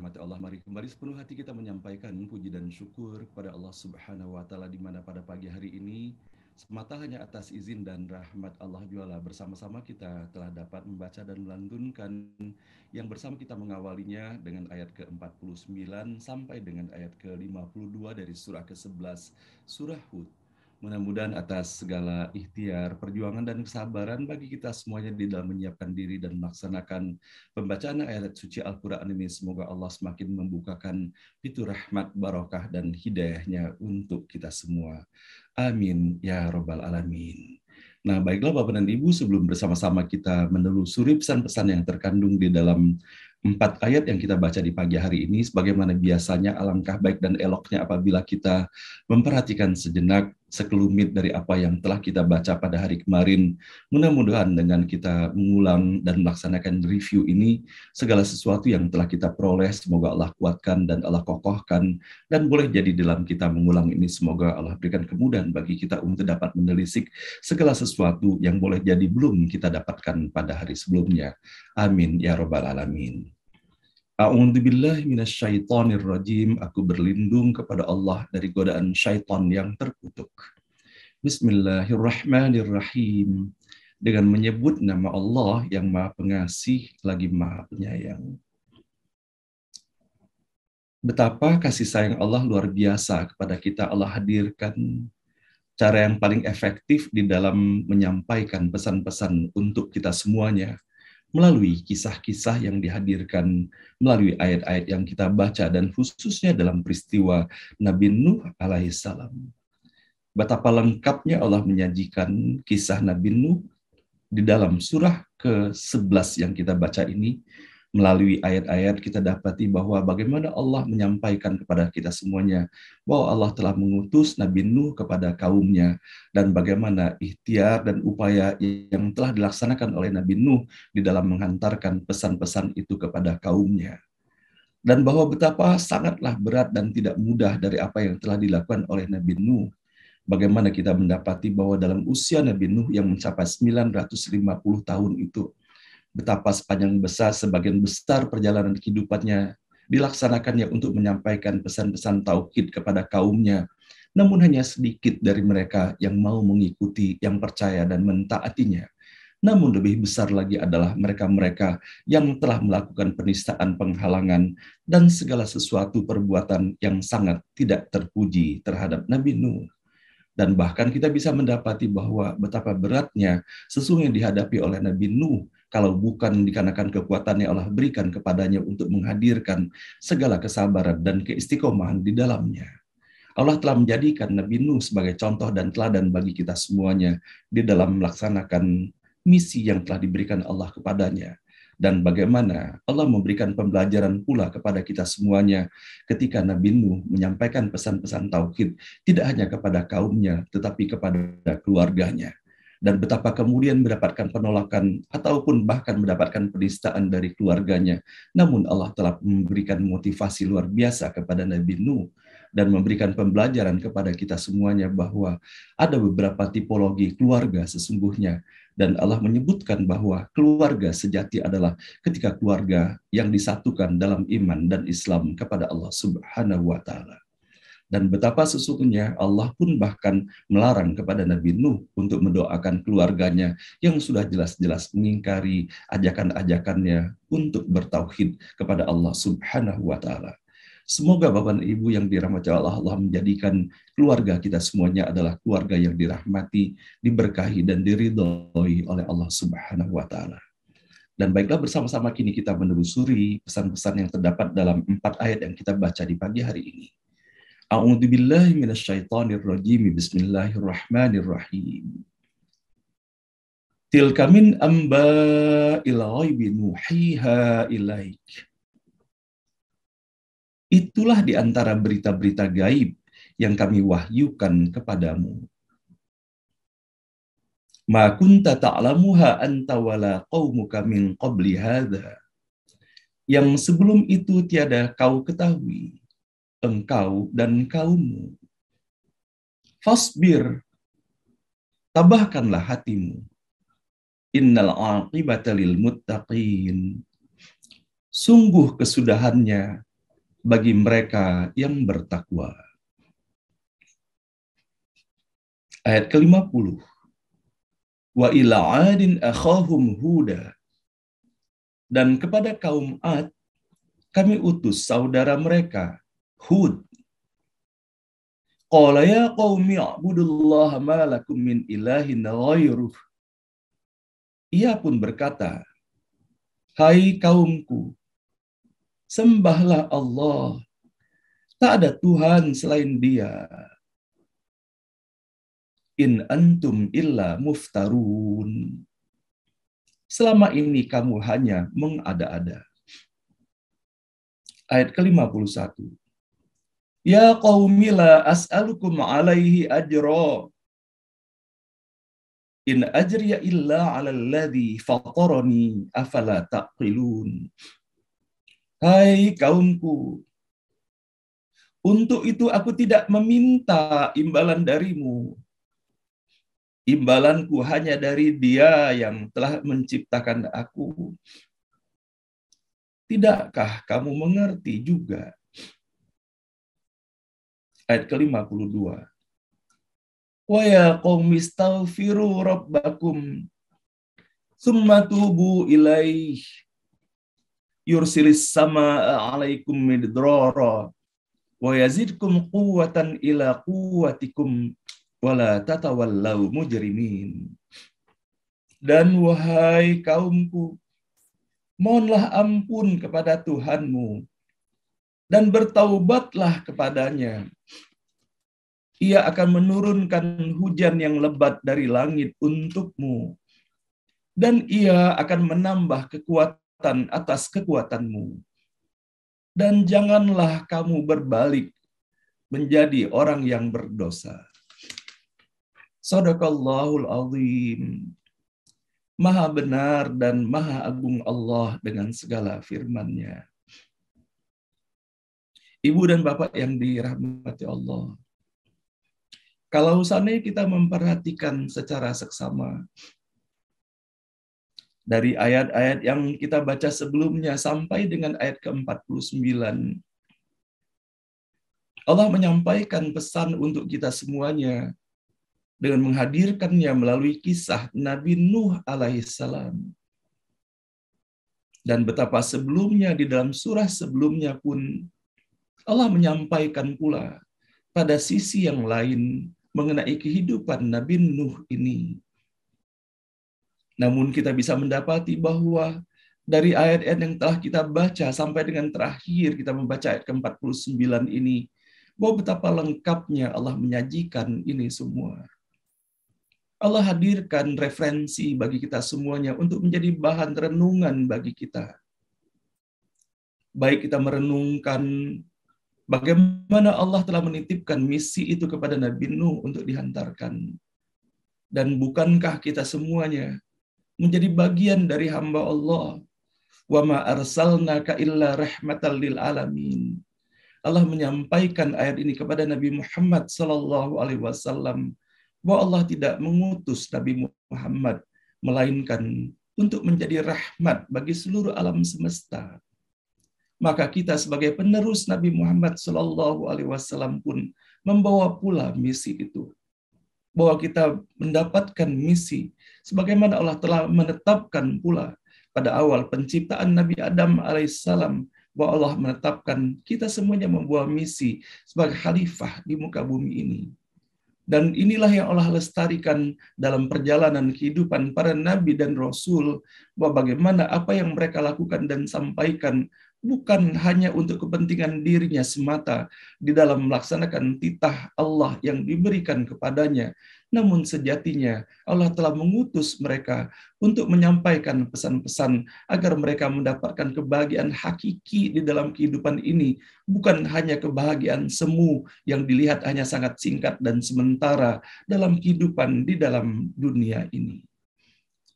dirahmati Allah, mari kembali sepenuh hati kita menyampaikan puji dan syukur kepada Allah Subhanahu wa Ta'ala, di mana pada pagi hari ini semata hanya atas izin dan rahmat Allah jualla bersama-sama kita telah dapat membaca dan melantunkan yang bersama kita mengawalinya dengan ayat ke-49 sampai dengan ayat ke-52 dari surah ke-11 surah Hud. Mudah-mudahan atas segala ikhtiar, perjuangan, dan kesabaran bagi kita semuanya di dalam menyiapkan diri dan melaksanakan pembacaan ayat suci Al-Quran ini, semoga Allah semakin membukakan pintu rahmat, barokah, dan hidayahnya untuk kita semua. Amin ya Rabbal Alamin. Nah, baiklah Bapak dan Ibu, sebelum bersama-sama kita menelusuri pesan-pesan yang terkandung di dalam 4 ayat yang kita baca di pagi hari ini, sebagaimana biasanya alangkah baik dan eloknya apabila kita memperhatikan sejenak sekelumit dari apa yang telah kita baca pada hari kemarin. Mudah-mudahan dengan kita mengulang dan melaksanakan review ini, segala sesuatu yang telah kita peroleh, semoga Allah kuatkan dan Allah kokohkan, dan boleh jadi dalam kita mengulang ini, semoga Allah berikan kemudahan bagi kita untuk dapat menelisik segala sesuatu yang boleh jadi belum kita dapatkan pada hari sebelumnya. Amin ya Rabbal Alamin. A'udzubillahi minasyaitonirrajim. Aku berlindung kepada Allah dari godaan syaitan yang terkutuk. Bismillahirrahmanirrahim. Dengan menyebut nama Allah yang Maha Pengasih lagi Maha Penyayang. Betapa kasih sayang Allah luar biasa kepada kita. Allah hadirkan cara yang paling efektif di dalam menyampaikan pesan-pesan untuk kita semuanya melalui kisah-kisah yang dihadirkan, melalui ayat-ayat yang kita baca, dan khususnya dalam peristiwa Nabi Nuh alaihissalam. Betapa lengkapnya Allah menyajikan kisah Nabi Nuh di dalam surah ke-11 yang kita baca ini. Melalui ayat-ayat kita dapati bahwa bagaimana Allah menyampaikan kepada kita semuanya bahwa Allah telah mengutus Nabi Nuh kepada kaumnya, dan bagaimana ikhtiar dan upaya yang telah dilaksanakan oleh Nabi Nuh di dalam menghantarkan pesan-pesan itu kepada kaumnya. Dan bahwa betapa sangatlah berat dan tidak mudah dari apa yang telah dilakukan oleh Nabi Nuh. Bagaimana kita mendapati bahwa dalam usia Nabi Nuh yang mencapai 950 tahun itu, betapa sebagian besar perjalanan kehidupannya dilaksanakannya untuk menyampaikan pesan-pesan tauhid kepada kaumnya. Namun hanya sedikit dari mereka yang mau mengikuti, yang percaya dan mentaatinya. Namun lebih besar lagi adalah mereka-mereka yang telah melakukan penistaan, penghalangan, dan segala sesuatu perbuatan yang sangat tidak terpuji terhadap Nabi Nuh. Dan bahkan kita bisa mendapati bahwa betapa beratnya sesungguhnya dihadapi oleh Nabi Nuh, kalau bukan dikarenakan kekuatan yang Allah berikan kepadanya untuk menghadirkan segala kesabaran dan keistiqomahan di dalamnya. Allah telah menjadikan Nabi Nuh sebagai contoh dan teladan bagi kita semuanya di dalam melaksanakan misi yang telah diberikan Allah kepadanya. Dan bagaimana Allah memberikan pembelajaran pula kepada kita semuanya ketika Nabi Nuh menyampaikan pesan-pesan tauhid tidak hanya kepada kaumnya tetapi kepada keluarganya. Dan betapa kemudian mendapatkan penolakan ataupun bahkan mendapatkan penistaan dari keluarganya. Namun Allah telah memberikan motivasi luar biasa kepada Nabi Nuh dan memberikan pembelajaran kepada kita semuanya bahwa ada beberapa tipologi keluarga sesungguhnya. Dan Allah menyebutkan bahwa keluarga sejati adalah ketika keluarga yang disatukan dalam iman dan Islam kepada Allah Subhanahu wa Ta'ala. Dan betapa sesungguhnya Allah pun bahkan melarang kepada Nabi Nuh untuk mendoakan keluarganya yang sudah jelas-jelas mengingkari ajakan-ajakannya untuk bertauhid kepada Allah Subhanahu wa Ta'ala. Semoga Bapak dan Ibu yang dirahmati Allah, Allah menjadikan keluarga kita semuanya adalah keluarga yang dirahmati, diberkahi, dan diridhoi oleh Allah Subhanahu wa Ta'ala. Dan baiklah, bersama-sama kini kita menelusuri pesan-pesan yang terdapat dalam 4 ayat yang kita baca di pagi hari ini. A'udzubillahi minasyaitonirrajim. Bismillahirrahmanirrahim. Tilka min amba'il ghaibi nuhiha ilaik. Itulah di antara berita-berita gaib yang kami wahyukan kepadamu. Ma kunta ta'lamuha anta wala qaumuka min qabli hadza. Yang sebelum itu tiada kau ketahui, engkau dan kaummu. Fasbir, tabahkanlah hatimu. Innal aqibata lil muttaqin. Sungguh kesudahannya bagi mereka yang bertakwa. Ayat ke-50. Wa ila 'adin akhahum huda. Dan kepada kaum Ad kami utus saudara mereka, Hud. Qala ya qaumi i'budullaha ma lakum min ilahin ghairuh. Ia pun berkata, hai kaumku, sembahlah Allah, tak ada Tuhan selain Dia. In antum illa muftarun. Selama ini kamu hanya mengada-ada. Ayat ke-51. Ya qaumi la as'alukum alaihi ajra. In ajriya illa 'alal ladzi fatarani afala taqilun. Hai kaumku, untuk itu aku tidak meminta imbalan darimu. Imbalanku hanya dari Dia yang telah menciptakan aku. Tidakkah kamu mengerti juga? Ayat ke-52. Wa ya qaumi astaghfiru rabbakum summa tubu ilaih yursilis samaa 'alaikum midrara wa yazidkum quwwatan ila quwwatikum wala tatawallau mujrimin. Dan wahai kaumku, mohonlah ampun kepada Tuhanmu dan bertaubatlah kepadanya. Ia akan menurunkan hujan yang lebat dari langit untukmu, dan Ia akan menambah kekuatan atas kekuatanmu. Dan janganlah kamu berbalik menjadi orang yang berdosa. Shadaqallahul azim. Maha benar dan maha agung Allah dengan segala firman-Nya. Ibu dan Bapak yang dirahmati Allah, kalau seandainya kita memperhatikan secara seksama dari ayat-ayat yang kita baca sebelumnya sampai dengan ayat ke-49, Allah menyampaikan pesan untuk kita semuanya dengan menghadirkannya melalui kisah Nabi Nuh alaihissalam. Dan betapa sebelumnya di dalam surah sebelumnya pun Allah menyampaikan pula pada sisi yang lain mengenai kehidupan Nabi Nuh ini. Namun kita bisa mendapati bahwa dari ayat-ayat yang telah kita baca sampai dengan terakhir kita membaca ayat ke-49 ini, bahwa betapa lengkapnya Allah menyajikan ini semua. Allah hadirkan referensi bagi kita semuanya untuk menjadi bahan renungan bagi kita. Baik kita merenungkan bagaimana Allah telah menitipkan misi itu kepada Nabi Nuh untuk dihantarkan. Dan bukankah kita semuanya menjadi bagian dari hamba Allah? Wa ma arsalnaka illa rahmatan lil alamin. Allah menyampaikan ayat ini kepada Nabi Muhammad sallallahu alaihi wasallam bahwa Allah tidak mengutus Nabi Muhammad melainkan untuk menjadi rahmat bagi seluruh alam semesta. Maka kita sebagai penerus Nabi Muhammad sallallahu alaihi wasallam pun membawa pula misi itu. Bahwa kita mendapatkan misi sebagaimana Allah telah menetapkan pula pada awal penciptaan Nabi Adam alaihissalam, bahwa Allah menetapkan kita semuanya membawa misi sebagai khalifah di muka bumi ini. Dan inilah yang Allah lestarikan dalam perjalanan kehidupan para nabi dan rasul, bahwa bagaimana apa yang mereka lakukan dan sampaikan bukan hanya untuk kepentingan dirinya semata di dalam melaksanakan titah Allah yang diberikan kepadanya, namun sejatinya Allah telah mengutus mereka untuk menyampaikan pesan-pesan agar mereka mendapatkan kebahagiaan hakiki di dalam kehidupan ini, bukan hanya kebahagiaan semu yang dilihat hanya sangat singkat dan sementara dalam kehidupan di dalam dunia ini.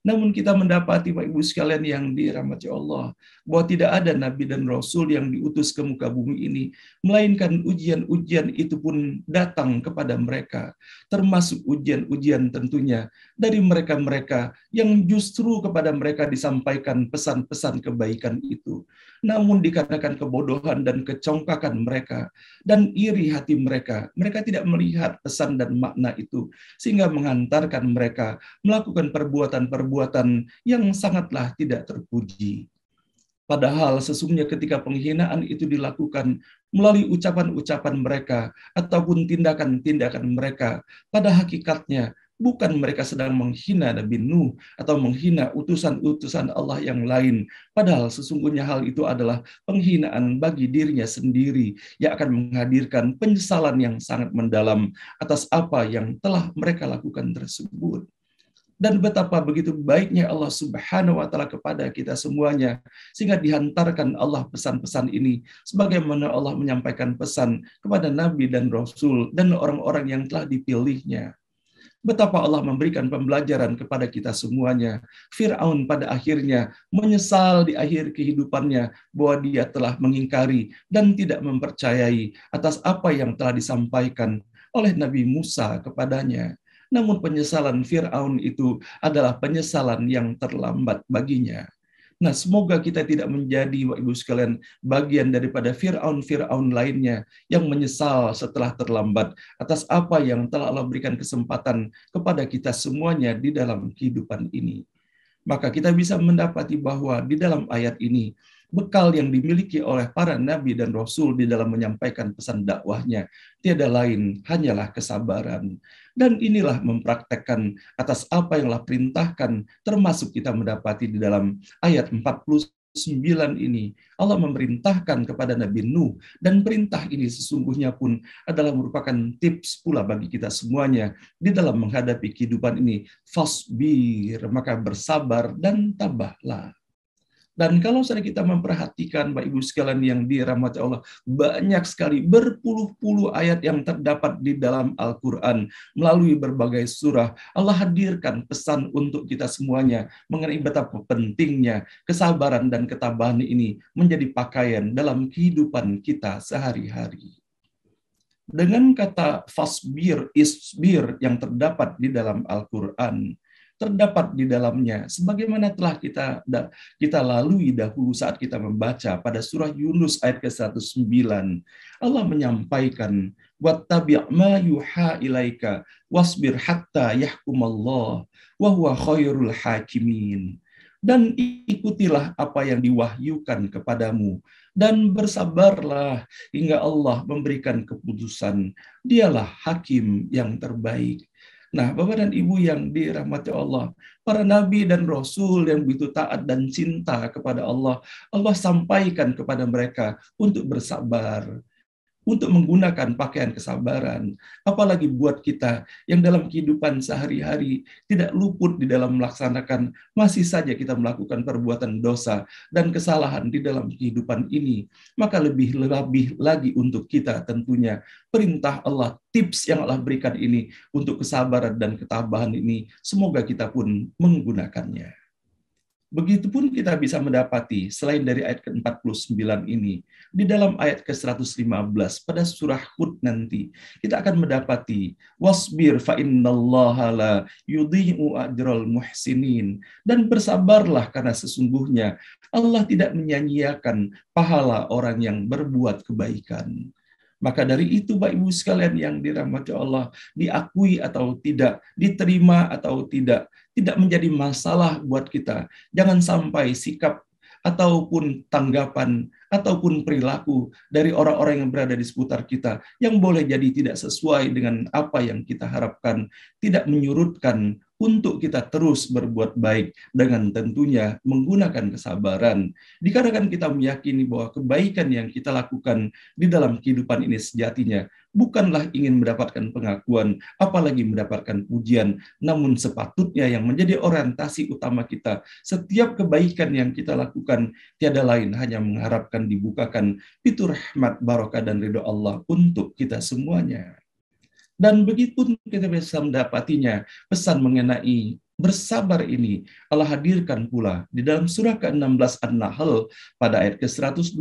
Namun kita mendapati Bapak Ibu sekalian yang dirahmati Allah, bahwa tidak ada nabi dan rasul yang diutus ke muka bumi ini, melainkan ujian-ujian itu pun datang kepada mereka, termasuk ujian-ujian tentunya dari mereka-mereka yang justru kepada mereka disampaikan pesan-pesan kebaikan itu. Namun dikarenakan kebodohan dan kecongkakan mereka dan iri hati mereka, mereka tidak melihat pesan dan makna itu, sehingga menghantarkan mereka melakukan perbuatan-perbuatan yang sangatlah tidak terpuji. Padahal sesungguhnya ketika penghinaan itu dilakukan melalui ucapan-ucapan mereka ataupun tindakan-tindakan mereka, pada hakikatnya bukan mereka sedang menghina Nabi Nuh atau menghina utusan-utusan Allah yang lain. Padahal sesungguhnya hal itu adalah penghinaan bagi dirinya sendiri yang akan menghadirkan penyesalan yang sangat mendalam atas apa yang telah mereka lakukan tersebut. Dan betapa begitu baiknya Allah Subhanahu wa taala kepada kita semuanya, sehingga dihantarkan Allah pesan-pesan ini sebagaimana Allah menyampaikan pesan kepada nabi dan rasul dan orang-orang yang telah dipilihnya. Betapa Allah memberikan pembelajaran kepada kita semuanya. Fir'aun pada akhirnya menyesal di akhir kehidupannya bahwa dia telah mengingkari dan tidak mempercayai atas apa yang telah disampaikan oleh Nabi Musa kepadanya. Namun penyesalan Fir'aun itu adalah penyesalan yang terlambat baginya. Nah, semoga kita tidak menjadi, Bapak Ibu sekalian, bagian daripada Fir'aun-Fir'aun lainnya yang menyesal setelah terlambat atas apa yang telah Allah berikan kesempatan kepada kita semuanya di dalam kehidupan ini. Maka kita bisa mendapati bahwa di dalam ayat ini, bekal yang dimiliki oleh para nabi dan rasul di dalam menyampaikan pesan dakwahnya tiada lain hanyalah kesabaran. Dan inilah mempraktekkan atas apa yang Allah perintahkan, termasuk kita mendapati di dalam ayat 49 ini, Allah memerintahkan kepada Nabi Nuh, dan perintah ini sesungguhnya pun adalah merupakan tips pula bagi kita semuanya di dalam menghadapi kehidupan ini. Fasbir, maka bersabar dan tabahlah. Dan kalau misalnya kita memperhatikan Bapak Ibu sekalian yang dirahmati Allah, banyak sekali berpuluh-puluh ayat yang terdapat di dalam Al-Quran melalui berbagai surah. Allah hadirkan pesan untuk kita semuanya mengenai betapa pentingnya kesabaran dan ketabahan ini menjadi pakaian dalam kehidupan kita sehari-hari. Dengan kata fasbir, isbir yang terdapat di dalam Al-Quran, terdapat di dalamnya sebagaimana telah kita lalui dahulu saat kita membaca pada surah Yunus ayat ke-109. Allah menyampaikan, wattabi' ma yuha ilaika wasbir hatta yahkumallah wa huwa khairul hakimin. Dan ikutilah apa yang diwahyukan kepadamu dan bersabarlah hingga Allah memberikan keputusan. Dialah hakim yang terbaik. Nah, Bapak dan Ibu yang dirahmati Allah, para nabi dan rasul yang begitu taat dan cinta kepada Allah, Allah sampaikan kepada mereka untuk bersabar, untuk menggunakan pakaian kesabaran. Apalagi buat kita yang dalam kehidupan sehari-hari tidak luput di dalam melaksanakan, masih saja kita melakukan perbuatan dosa dan kesalahan di dalam kehidupan ini. Maka lebih lagi untuk kita tentunya perintah Allah, tips yang Allah berikan ini untuk kesabaran dan ketabahan ini, semoga kita pun menggunakannya. Begitupun kita bisa mendapati, selain dari ayat ke-49 ini, di dalam ayat ke-115 pada surah Hud nanti, kita akan mendapati, wasbir fa innallaha la yudhi'u ajral muhsinin, dan bersabarlah karena sesungguhnya Allah tidak menyia-nyiakan pahala orang yang berbuat kebaikan. Maka dari itu, Bapak Ibu sekalian yang dirahmati Allah, diakui atau tidak, diterima atau tidak menjadi masalah buat kita. Jangan sampai sikap ataupun tanggapan ataupun perilaku dari orang-orang yang berada di seputar kita yang boleh jadi tidak sesuai dengan apa yang kita harapkan, tidak menyurutkan untuk kita terus berbuat baik dengan tentunya menggunakan kesabaran. Dikarenakan kita meyakini bahwa kebaikan yang kita lakukan di dalam kehidupan ini sejatinya bukanlah ingin mendapatkan pengakuan, apalagi mendapatkan pujian, namun sepatutnya yang menjadi orientasi utama kita, setiap kebaikan yang kita lakukan tiada lain hanya mengharapkan dibukakan pintu rahmat, barokah, dan ridho Allah untuk kita semuanya. Dan begitu kita bisa mendapatinya pesan mengenai Bersabar ini Allah hadirkan pula di dalam surah ke-16 An-Nahl pada ayat ke-127.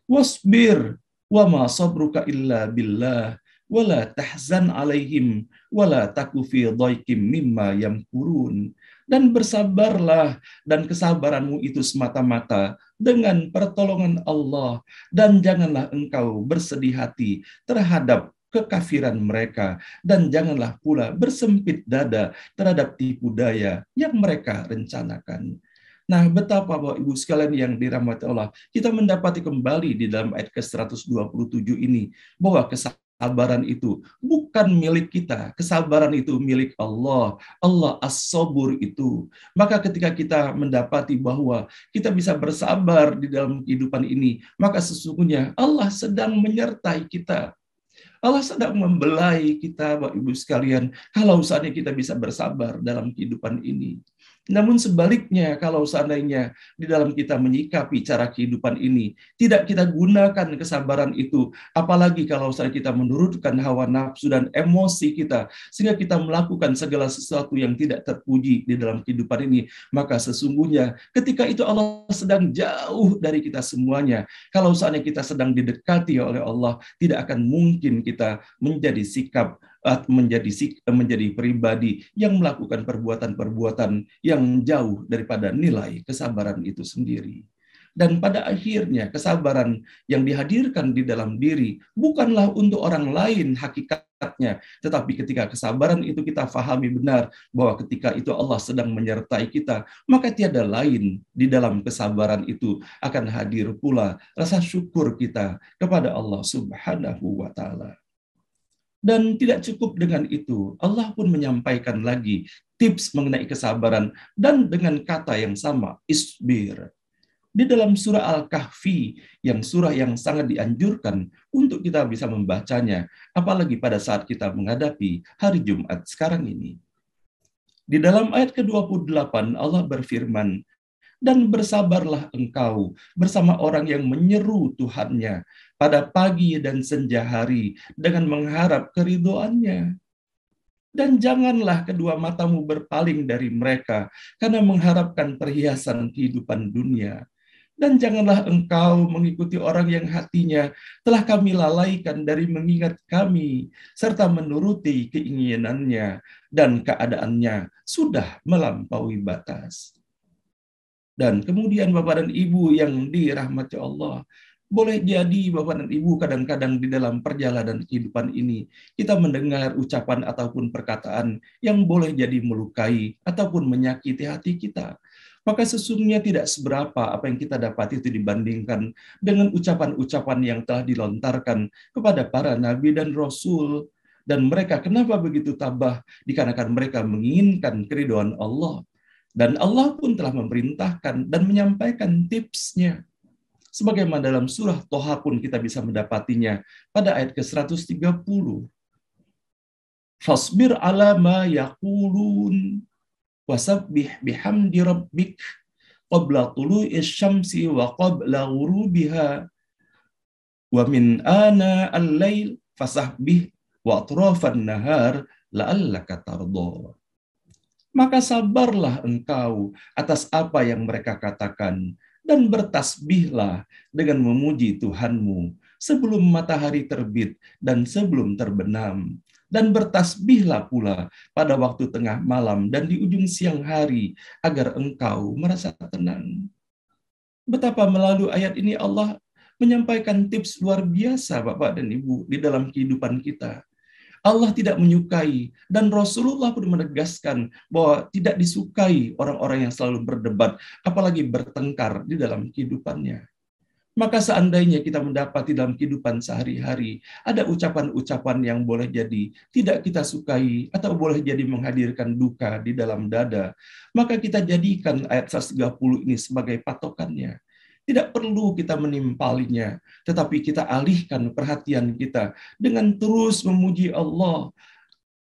Wasbir wa ma sabruka illa billah wala tahzan alaihim wala taku fi dhaikim mimma yamkurun. Dan bersabarlah, dan kesabaranmu itu semata-mata dengan pertolongan Allah, dan janganlah engkau bersedih hati terhadap kekafiran mereka, dan janganlah pula bersempit dada terhadap tipu daya yang mereka rencanakan. Nah, betapa Bapak Ibu sekalian yang dirahmati Allah, kita mendapati kembali di dalam ayat ke-127 ini, bahwa kesabaran itu bukan milik kita, kesabaran itu milik Allah. Allah as-sabur itu. Maka ketika kita mendapati bahwa kita bisa bersabar di dalam kehidupan ini, maka sesungguhnya Allah sedang menyertai kita. Allah sedang membelai kita, Bapak Ibu sekalian, kalau seandainya kita bisa bersabar dalam kehidupan ini. Namun sebaliknya, kalau seandainya di dalam kita menyikapi cara kehidupan ini, tidak kita gunakan kesabaran itu, apalagi kalau seandainya kita menurutkan hawa nafsu dan emosi kita, sehingga kita melakukan segala sesuatu yang tidak terpuji di dalam kehidupan ini, maka sesungguhnya ketika itu Allah sedang jauh dari kita semuanya. Kalau seandainya kita sedang didekati oleh Allah, tidak akan mungkin kita menjadi sikap menjadi pribadi yang melakukan perbuatan-perbuatan yang jauh daripada nilai kesabaran itu sendiri. Dan pada akhirnya kesabaran yang dihadirkan di dalam diri bukanlah untuk orang lain hakikatnya, tetapi ketika kesabaran itu kita fahami benar bahwa ketika itu Allah sedang menyertai kita, maka tiada lain di dalam kesabaran itu akan hadir pula rasa syukur kita kepada Allah Subhanahu wa Ta'ala. Dan tidak cukup dengan itu, Allah pun menyampaikan lagi tips mengenai kesabaran dan dengan kata yang sama, isbir. Di dalam surah Al-Kahfi, yang surah yang sangat dianjurkan untuk kita bisa membacanya, apalagi pada saat kita menghadapi hari Jumat sekarang ini. Di dalam ayat ke-28, Allah berfirman, dan bersabarlah engkau bersama orang yang menyeru Tuhannya pada pagi dan senja hari dengan mengharap keridhoannya. Dan janganlah kedua matamu berpaling dari mereka karena mengharapkan perhiasan kehidupan dunia. Dan janganlah engkau mengikuti orang yang hatinya telah kami lalaikan dari mengingat kami, serta menuruti keinginannya, dan keadaannya sudah melampaui batas. Dan kemudian Bapak dan Ibu yang dirahmati Allah, boleh jadi Bapak dan Ibu kadang-kadang di dalam perjalanan kehidupan ini, kita mendengar ucapan ataupun perkataan yang boleh jadi melukai ataupun menyakiti hati kita. Maka sesungguhnya tidak seberapa apa yang kita dapat itu dibandingkan dengan ucapan-ucapan yang telah dilontarkan kepada para nabi dan rasul. Dan mereka kenapa begitu tabah? Dikarenakan mereka menginginkan keridhaan Allah. Dan Allah pun telah memerintahkan dan menyampaikan tipsnya. Sebagaimana dalam surah Toha pun kita bisa mendapatinya pada ayat ke-130. Fasbir ala ma yaqulun wasabbih bihamdi rabbik qabla tulu'is syamsi wa qabla ghurubiha wa min ana al-lail fasabbih wa atrafan nahar la'allaka tardha. Maka sabarlah engkau atas apa yang mereka katakan, dan bertasbihlah dengan memuji Tuhanmu sebelum matahari terbit dan sebelum terbenam. Dan bertasbihlah pula pada waktu tengah malam dan di ujung siang hari, agar engkau merasa tenang. Betapa melalui ayat ini Allah menyampaikan tips luar biasa Bapak dan Ibu di dalam kehidupan kita. Allah tidak menyukai, dan Rasulullah pun menegaskan bahwa tidak disukai orang-orang yang selalu berdebat, apalagi bertengkar di dalam kehidupannya. Maka seandainya kita mendapati dalam kehidupan sehari-hari, ada ucapan-ucapan yang boleh jadi tidak kita sukai, atau boleh jadi menghadirkan duka di dalam dada, maka kita jadikan ayat 130 ini sebagai patokannya. Tidak perlu kita menimpalinya, tetapi kita alihkan perhatian kita dengan terus memuji Allah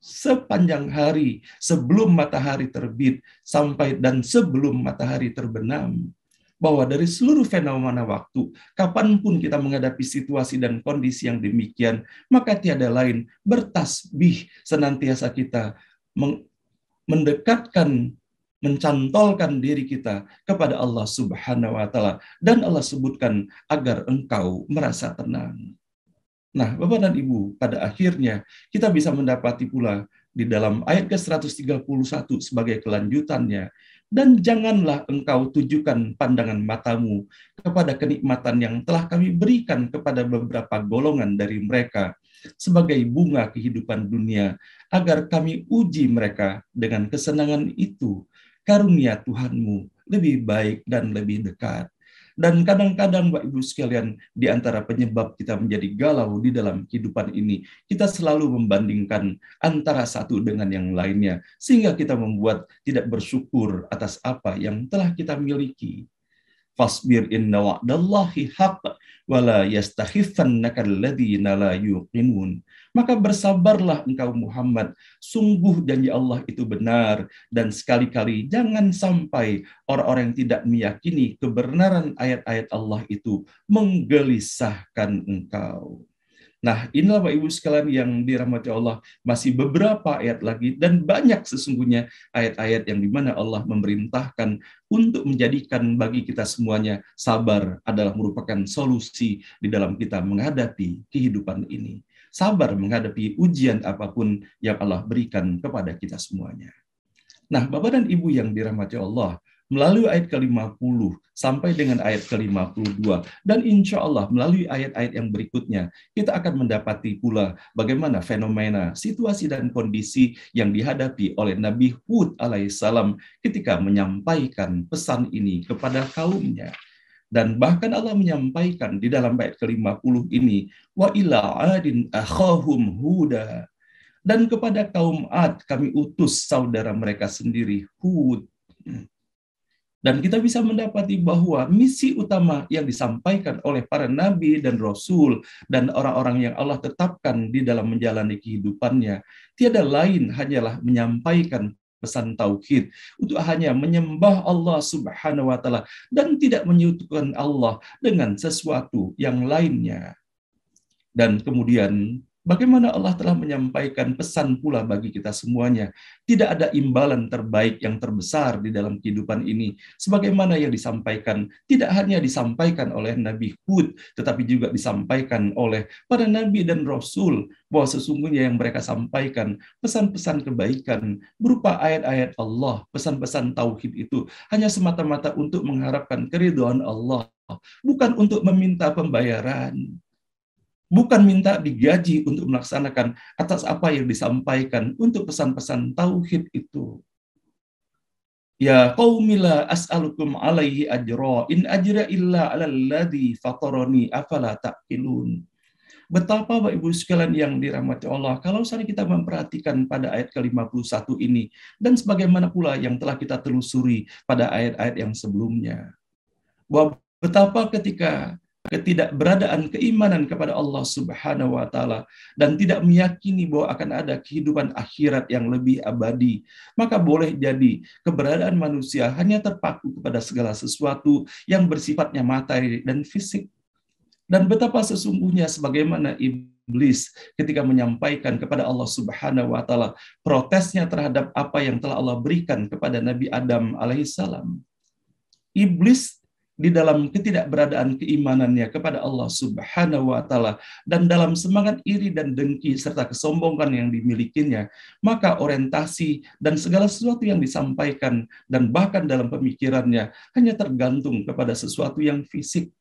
sepanjang hari, sebelum matahari terbit sampai dan sebelum matahari terbenam. Bahwa dari seluruh fenomena waktu, kapanpun kita menghadapi situasi dan kondisi yang demikian, maka tiada lain bertasbih senantiasa kita mendekatkan, mencantolkan diri kita kepada Allah Subhanahu wa taala, dan Allah sebutkan agar engkau merasa tenang. Nah, Bapak dan Ibu, pada akhirnya kita bisa mendapati pula di dalam ayat ke-131 sebagai kelanjutannya, dan janganlah engkau tujukan pandangan matamu kepada kenikmatan yang telah kami berikan kepada beberapa golongan dari mereka sebagai bunga kehidupan dunia, agar kami uji mereka dengan kesenangan itu. Karunia Tuhanmu lebih baik dan lebih dekat. Dan kadang-kadang, Bapak Ibu sekalian, di antara penyebab kita menjadi galau di dalam kehidupan ini, kita selalu membandingkan antara satu dengan yang lainnya, sehingga kita membuat tidak bersyukur atas apa yang telah kita miliki. Fasbir inna wa'dallahi haqq wa la yastakhifannaka alladziina la yuqinun. Maka bersabarlah engkau Muhammad, sungguh janji Allah itu benar, dan sekali-kali jangan sampai orang-orang yang tidak meyakini kebenaran ayat-ayat Allah itu menggelisahkan engkau. Nah, inilah Bapak Ibu sekalian yang dirahmati Allah, masih beberapa ayat lagi dan banyak sesungguhnya ayat-ayat yang dimana Allah memerintahkan untuk menjadikan bagi kita semuanya sabar adalah merupakan solusi di dalam kita menghadapi kehidupan ini. Sabar menghadapi ujian apapun yang Allah berikan kepada kita semuanya. Nah, Bapak dan Ibu yang dirahmati Allah, melalui ayat ke-50 sampai dengan ayat ke-52, dan insya Allah melalui ayat-ayat yang berikutnya, kita akan mendapati pula bagaimana fenomena, situasi, dan kondisi yang dihadapi oleh Nabi Hud alaihissalam ketika menyampaikan pesan ini kepada kaumnya. Dan bahkan Allah menyampaikan di dalam ayat ke-50 ini, wa ila adin akhahum huda. Dan kepada kaum Ad kami utus saudara mereka sendiri, Hud. Dan kita bisa mendapati bahwa misi utama yang disampaikan oleh para nabi dan rasul dan orang-orang yang Allah tetapkan di dalam menjalani kehidupannya tiada lain hanyalah menyampaikan pesan tauhid, untuk hanya menyembah Allah Subhanahu wa taala dan tidak menyekutukan Allah dengan sesuatu yang lainnya. Dan kemudian bagaimana Allah telah menyampaikan pesan pula bagi kita semuanya. Tidak ada imbalan terbaik yang terbesar di dalam kehidupan ini. Sebagaimana yang disampaikan, tidak hanya disampaikan oleh Nabi Hud, tetapi juga disampaikan oleh para nabi dan rasul, bahwa sesungguhnya yang mereka sampaikan, pesan-pesan kebaikan, berupa ayat-ayat Allah, pesan-pesan tauhid itu, hanya semata-mata untuk mengharapkan keridhaan Allah, bukan untuk meminta pembayaran. Bukan minta digaji untuk melaksanakan atas apa yang disampaikan untuk pesan-pesan tauhid itu. Ya qaumila as'alukum alaihi ajra in ajra illa 'alal ladzi fatarani afala taqilun. Betapa Bapak Ibu sekalian yang dirahmati Allah, kalau misalnya kita memperhatikan pada ayat ke-51 ini, dan sebagaimana pula yang telah kita telusuri pada ayat-ayat yang sebelumnya, bahwa betapa ketika ketidakberadaan keimanan kepada Allah Subhanahu wa taala dan tidak meyakini bahwa akan ada kehidupan akhirat yang lebih abadi, maka boleh jadi keberadaan manusia hanya terpaku kepada segala sesuatu yang bersifatnya materi dan fisik. Dan betapa sesungguhnya sebagaimana iblis ketika menyampaikan kepada Allah Subhanahu wa taala protesnya terhadap apa yang telah Allah berikan kepada Nabi Adam alaihissalam. Iblis di dalam ketidakberadaan keimanannya kepada Allah Subhanahu wa taala dan dalam semangat iri dan dengki serta kesombongan yang dimilikinya, maka orientasi dan segala sesuatu yang disampaikan dan bahkan dalam pemikirannya hanya tergantung kepada sesuatu yang fisik.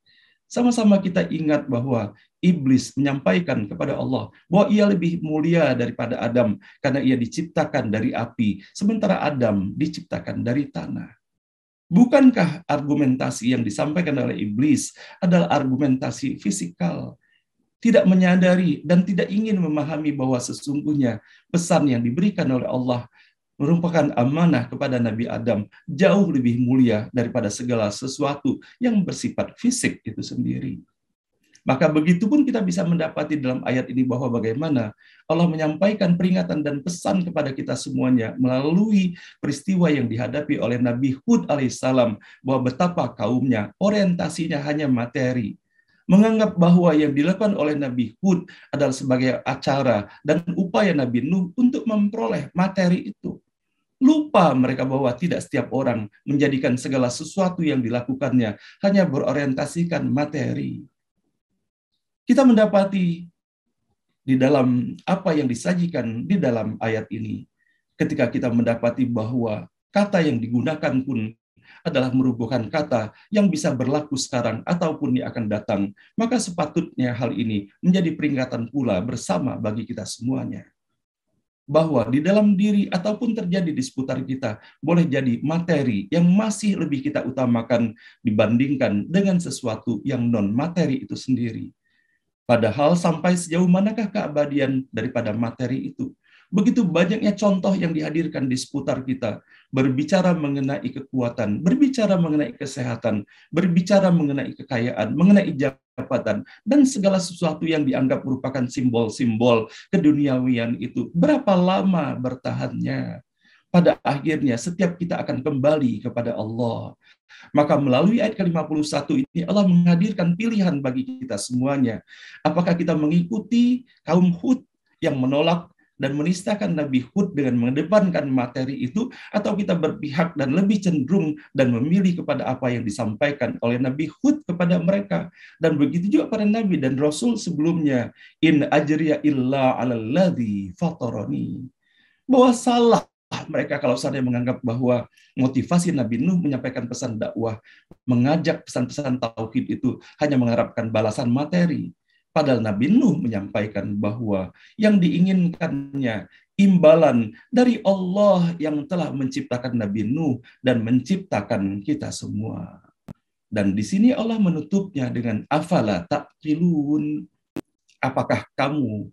Sama-sama kita ingat bahwa iblis menyampaikan kepada Allah bahwa ia lebih mulia daripada Adam karena ia diciptakan dari api, sementara Adam diciptakan dari tanah. Bukankah argumentasi yang disampaikan oleh iblis adalah argumentasi fisikal? Tidak menyadari dan tidak ingin memahami bahwa sesungguhnya pesan yang diberikan oleh Allah merupakan amanah kepada Nabi Adam jauh lebih mulia daripada segala sesuatu yang bersifat fisik itu sendiri. Maka begitu pun kita bisa mendapati dalam ayat ini bahwa bagaimana Allah menyampaikan peringatan dan pesan kepada kita semuanya melalui peristiwa yang dihadapi oleh Nabi Hud alaihissalam, bahwa betapa kaumnya orientasinya hanya materi, menganggap bahwa yang dilakukan oleh Nabi Hud adalah sebagai acara dan upaya Nabi Nuh untuk memperoleh materi itu. Lupa mereka bahwa tidak setiap orang menjadikan segala sesuatu yang dilakukannya hanya berorientasikan materi. Kita mendapati di dalam apa yang disajikan di dalam ayat ini, ketika kita mendapati bahwa kata yang digunakan pun adalah merupakan kata yang bisa berlaku sekarang ataupun yang akan datang, maka sepatutnya hal ini menjadi peringatan pula bersama bagi kita semuanya. Bahwa di dalam diri ataupun terjadi di seputar kita boleh jadi materi yang masih lebih kita utamakan dibandingkan dengan sesuatu yang non-materi itu sendiri. Padahal sampai sejauh manakah keabadian daripada materi itu? Begitu banyaknya contoh yang dihadirkan di seputar kita, berbicara mengenai kekuatan, berbicara mengenai kesehatan, berbicara mengenai kekayaan, mengenai jabatan, dan segala sesuatu yang dianggap merupakan simbol-simbol keduniawian itu. Berapa lama bertahannya? Pada akhirnya setiap kita akan kembali kepada Allah. Maka melalui ayat ke-51 ini Allah menghadirkan pilihan bagi kita semuanya. Apakah kita mengikuti kaum Hud yang menolak dan menistakan Nabi Hud dengan mengedepankan materi itu, atau kita berpihak dan lebih cenderung dan memilih kepada apa yang disampaikan oleh Nabi Hud kepada mereka. Dan begitu juga para Nabi dan Rasul sebelumnya. In ajriya illa alalladzi fatarani. Bahwa salah mereka kalau seandainya menganggap bahwa motivasi Nabi Nuh menyampaikan pesan dakwah, mengajak pesan-pesan tauhid itu hanya mengharapkan balasan materi. Padahal Nabi Nuh menyampaikan bahwa yang diinginkannya imbalan dari Allah yang telah menciptakan Nabi Nuh dan menciptakan kita semua. Dan di sini Allah menutupnya dengan afala taqilun. Apakah kamu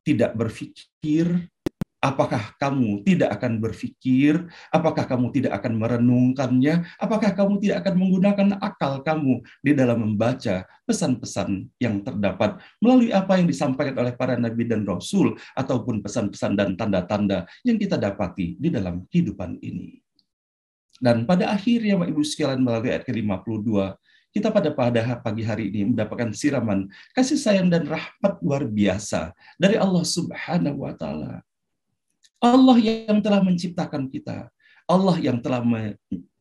tidak berpikir? Apakah kamu tidak akan berpikir? Apakah kamu tidak akan merenungkannya? Apakah kamu tidak akan menggunakan akal kamu di dalam membaca pesan-pesan yang terdapat melalui apa yang disampaikan oleh para nabi dan rasul, ataupun pesan-pesan dan tanda-tanda yang kita dapati di dalam kehidupan ini? Dan pada akhirnya, Bapak Ibu sekalian, melalui ayat ke-52, kita pada pagi hari ini mendapatkan siraman kasih sayang dan rahmat luar biasa dari Allah Subhanahu wa Ta'ala. Allah yang telah menciptakan kita, Allah yang telah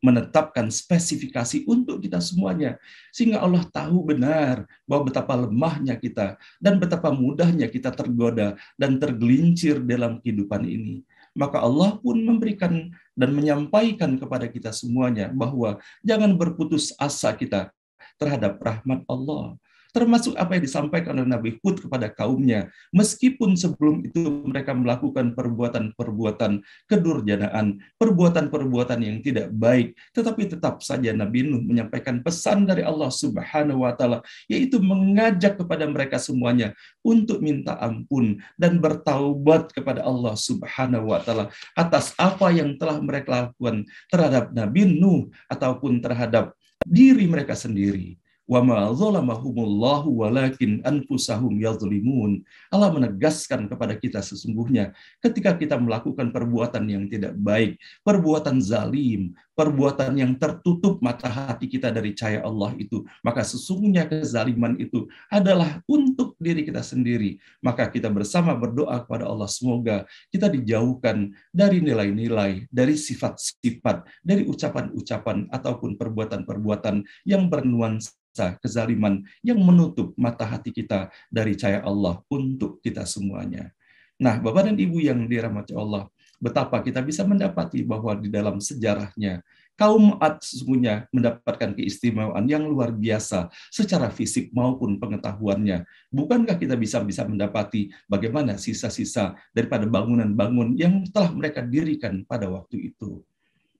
menetapkan spesifikasi untuk kita semuanya, sehingga Allah tahu benar bahwa betapa lemahnya kita dan betapa mudahnya kita tergoda dan tergelincir dalam kehidupan ini. Maka Allah pun memberikan dan menyampaikan kepada kita semuanya bahwa jangan berputus asa kita terhadap rahmat Allah. Termasuk apa yang disampaikan oleh Nabi Hud kepada kaumnya. Meskipun sebelum itu mereka melakukan perbuatan-perbuatan kedurjanaan, perbuatan-perbuatan yang tidak baik, tetapi tetap saja Nabi Nuh menyampaikan pesan dari Allah Subhanahu wa Ta'ala, yaitu mengajak kepada mereka semuanya untuk minta ampun dan bertaubat kepada Allah Subhanahu wa Ta'ala atas apa yang telah mereka lakukan terhadap Nabi Nuh ataupun terhadap diri mereka sendiri. Wa ma zalamahumullahu walakin anfusahum yadhlimun. Allah menegaskan kepada kita sesungguhnya ketika kita melakukan perbuatan yang tidak baik, perbuatan zalim, perbuatan yang tertutup mata hati kita dari cahaya Allah itu, maka sesungguhnya kezaliman itu adalah untuk diri kita sendiri. Maka kita bersama berdoa kepada Allah, semoga kita dijauhkan dari nilai-nilai, dari sifat-sifat, dari ucapan-ucapan ataupun perbuatan-perbuatan yang bernuansa kezaliman yang menutup mata hati kita dari cahaya Allah untuk kita semuanya. Nah, Bapak dan Ibu yang dirahmati Allah, betapa kita bisa mendapati bahwa di dalam sejarahnya kaum Ad sesungguhnya mendapatkan keistimewaan yang luar biasa secara fisik maupun pengetahuannya. Bukankah kita bisa mendapati bagaimana sisa-sisa daripada bangunan-bangunan yang telah mereka dirikan pada waktu itu?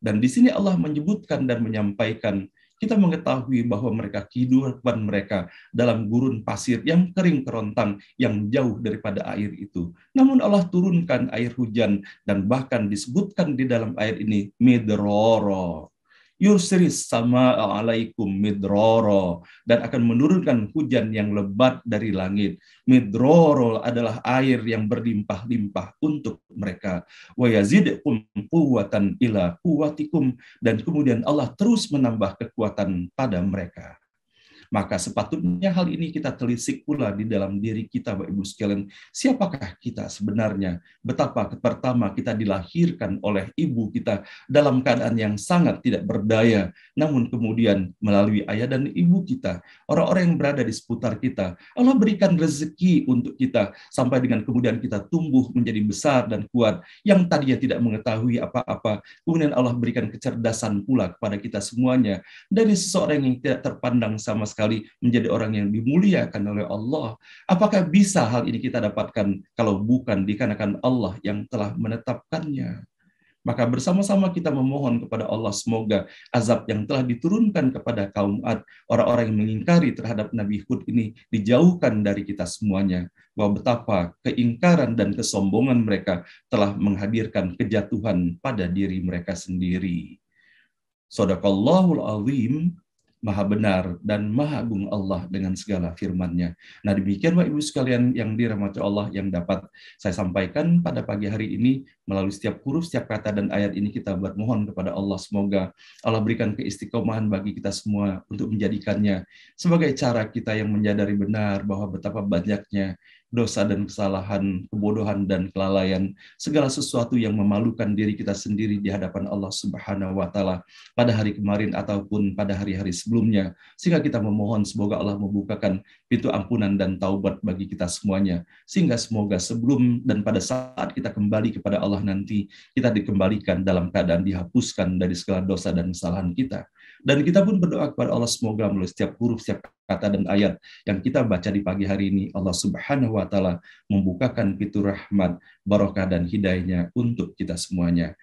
Dan di sini Allah menyebutkan dan menyampaikan, kita mengetahui bahwa mereka kehidupan mereka dalam gurun pasir yang kering kerontang yang jauh daripada air itu. Namun Allah turunkan air hujan dan bahkan disebutkan di dalam air ini midroro. Yursiris sama alaikum midroro, dan akan menurunkan hujan yang lebat dari langit. Midroro adalah air yang berlimpah-limpah untuk mereka. Wa yazidkum quwwatan ila quwwatikum, dan kemudian Allah terus menambah kekuatan pada mereka. Maka sepatutnya hal ini kita telisik pula di dalam diri kita, Bapak Ibu sekalian. Siapakah kita sebenarnya? Betapa pertama kita dilahirkan oleh ibu kita dalam keadaan yang sangat tidak berdaya, namun kemudian melalui ayah dan ibu kita, orang-orang yang berada di seputar kita, Allah berikan rezeki untuk kita sampai dengan kemudian kita tumbuh menjadi besar dan kuat, yang tadinya tidak mengetahui apa-apa, kemudian Allah berikan kecerdasan pula kepada kita semuanya, dari seseorang yang tidak terpandang sama sekali menjadi orang yang dimuliakan oleh Allah. Apakah bisa hal ini kita dapatkan kalau bukan dikarenakan Allah yang telah menetapkannya? Maka bersama-sama kita memohon kepada Allah semoga azab yang telah diturunkan kepada kaum Ad, orang-orang yang mengingkari terhadap Nabi Hud ini dijauhkan dari kita semuanya. Bahwa betapa keingkaran dan kesombongan mereka telah menghadirkan kejatuhan pada diri mereka sendiri. Shadaqallahul azim. Maha benar dan maha agung Allah dengan segala firman-Nya. Nah, demikian Bapak Ibu sekalian yang dirahmati Allah yang dapat saya sampaikan pada pagi hari ini melalui setiap huruf, setiap kata dan ayat ini kita bermohon kepada Allah semoga Allah berikan keistiqomahan bagi kita semua untuk menjadikannya sebagai cara kita yang menyadari benar bahwa betapa banyaknya dosa dan kesalahan, kebodohan dan kelalaian, segala sesuatu yang memalukan diri kita sendiri di hadapan Allah Subhanahu wa taala pada hari kemarin ataupun pada hari-hari sebelumnya, sehingga kita memohon semoga Allah membukakan pintu ampunan dan taubat bagi kita semuanya, sehingga semoga sebelum dan pada saat kita kembali kepada Allah nanti, kita dikembalikan dalam keadaan dihapuskan dari segala dosa dan kesalahan kita. Dan kita pun berdoa kepada Allah semoga melalui setiap huruf, setiap kata dan ayat yang kita baca di pagi hari ini, Allah Subhanahu wa taala membukakan pintu rahmat, barokah dan hidayahnya untuk kita semuanya.